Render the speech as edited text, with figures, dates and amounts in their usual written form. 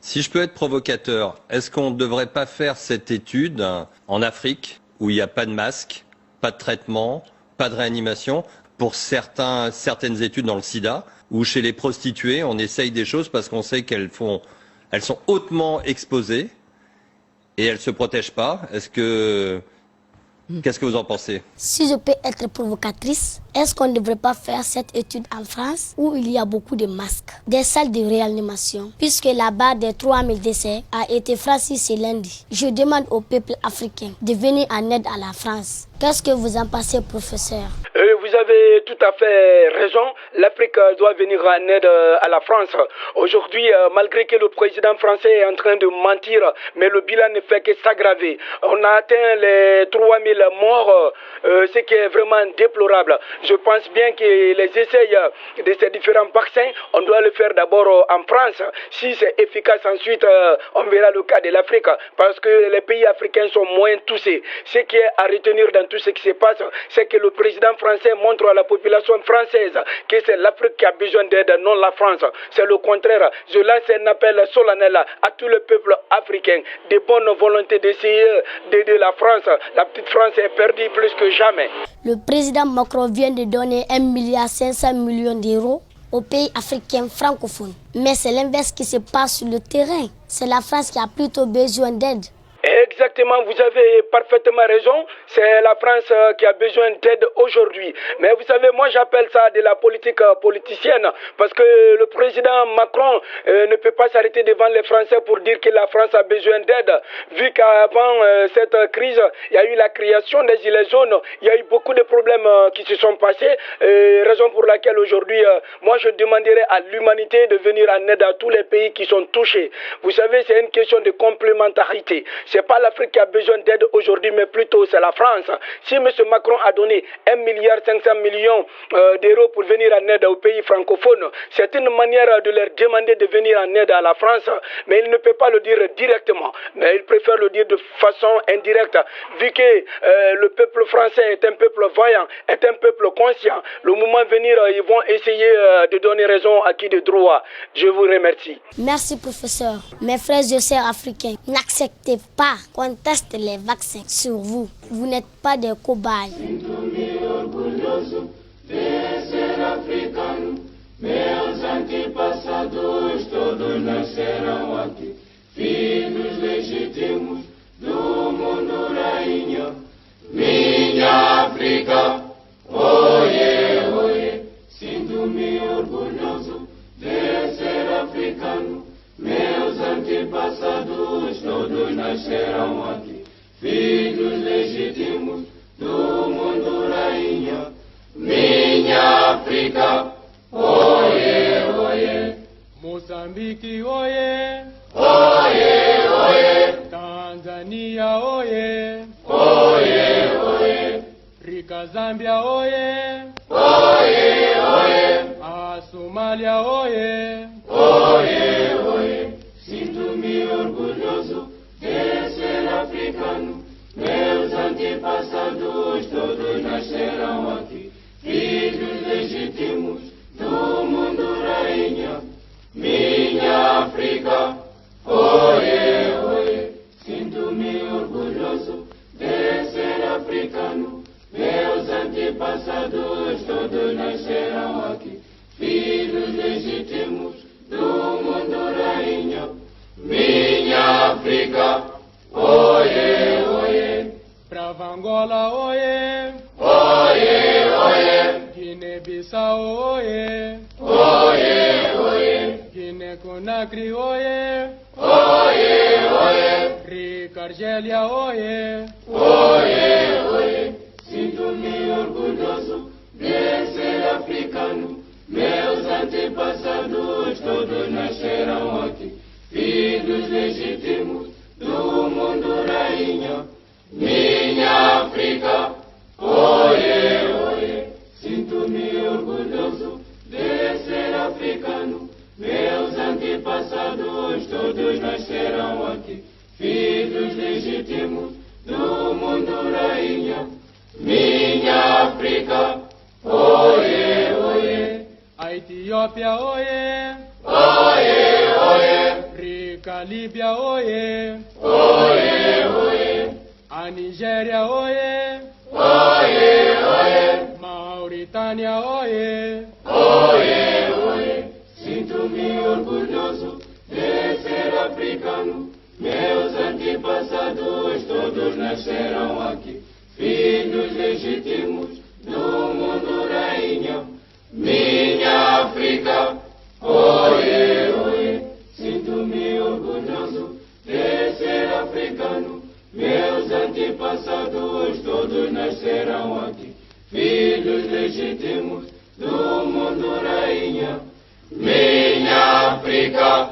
Si je peux être provocateur, est-ce qu'on ne devrait pas faire cette étude en Afrique, où il n'y a pas de masque, pas de traitement, pas de réanimation, pour certaines études dans le sida, où chez les prostituées, on essaye des choses parce qu'on sait elles sont hautement exposées et elles ne se protègent pas. Qu'est-ce que vous en pensez? Si je peux être provocatrice, est-ce qu'on ne devrait pas faire cette étude en France où il y a beaucoup de masques, des salles de réanimation, puisque la barre des 3000 décès a été franchie ce lundi. Je demande au peuple africain de venir en aide à la France. Qu'est-ce que vous en pensez, professeur? Vous avez tout à fait raison. L'Afrique doit venir en aide à la France. Aujourd'hui, malgré que le président français est en train de mentir, mais le bilan ne fait que s'aggraver. On a atteint les 3000 morts, ce qui est vraiment déplorable. Je pense bien que les essais de ces différents vaccins, on doit le faire d'abord en France. Si c'est efficace, ensuite, on verra le cas de l'Afrique, parce que les pays africains sont moins touchés. Ce qui est à retenir dans tout ce qui se passe, c'est que le président français montre à la population française que c'est l'Afrique qui a besoin d'aide, non la France. C'est le contraire. Je lance un appel solennel à tout le peuple africain de bonne volonté d'essayer d'aider la France. La petite France est perdue plus que jamais. Le président Macron vient de donner 1,5 milliard d'euros aux pays africains francophones. Mais c'est l'inverse qui se passe sur le terrain. C'est la France qui a plutôt besoin d'aide. Exactement, vous avez parfaitement raison. C'est la France qui a besoin d'aide aujourd'hui. Mais vous savez, moi j'appelle ça de la politique politicienne, parce que le président Macron ne peut pas s'arrêter devant les Français pour dire que la France a besoin d'aide. Vu qu'avant cette crise, il y a eu la création des gilets jaunes, il y a eu beaucoup de problèmes qui se sont passés, raison pour laquelle aujourd'hui, moi je demanderai à l'humanité de venir en aide à tous les pays qui sont touchés. Vous savez, c'est une question de complémentarité. C'est pas l'Afrique qui a besoin d'aide aujourd'hui, mais plutôt c'est la France. Si M. Macron a donné 1,5 milliard d'euros pour venir en aide aux pays francophones, c'est une manière de leur demander de venir en aide à la France, mais il ne peut pas le dire directement, mais il préfère le dire de façon indirecte, vu que le peuple français est un peuple voyant, est un peuple conscient. Le moment venir, ils vont essayer de donner raison à qui de droit. Je vous remercie. Merci, professeur. Mes frères et sœurs africains, n'acceptez pas qu'on teste les vaccins sur vous. Vous n'êtes pas des cobayes. Sinto-me orgulhoso de ser africano. Meus antepassados todos nasceram aqui. Filhos legítimos do mundo rainha. Minha África, oie, oie. Sinto-me orgulhoso de ser africano. Meus antepassados todos nasceram aqui, filhos legítimos do mundo rainha. Minha África, oie, oie. Moçambique, oie. Oie, oie. Tanzania, oie. Oie, oie. Rica Zâmbia, oie. Oie, oie. A Somália, oie. Oie, oie. Sinto-me orgulhoso de ser africano. Meus antepassados todos nasceram aqui, filhos legítimos do mundo rainha. Minha África, oie, oie. Sinto-me orgulhoso de ser africano. Meus antepassados todos nasceram aqui, filhos legítimos do mundo rainha. Minha África, oie, oie. Brava Angola, oie. Oie, oie. Guiné-Bissau, oie. Oie, oie. Guiné-Conakry, oie. Oie, oie. Rica Argélia, oie. Oie, oie. Sinto-me orgulhoso de ser africano. Meus antepassados todos nasceram aqui, filhos legítimos do mundo rainha. Minha África, oie, oie. Sinto-me orgulhoso de ser africano. Meus antepassados todos nasceram aqui, filhos legítimos do mundo rainha. Minha África, oie, oie. A Etiópia, oie. Oie, oie. África, Líbia, oiê. Oiê, oiê. A Nigéria, oiê. Oiê, oiê. Mauritânia, oiê. Oiê, oiê. Sinto-me orgulhoso de ser africano. Meus antepassados todos nasceram aqui. Filhos legítimos do mundo rainha. Minha África, oiê, oiê. Sinto-me orgulhoso de ser africano. Meus antepassados todos nasceram aqui. Filhos legítimos do mundo rainha. Minha África,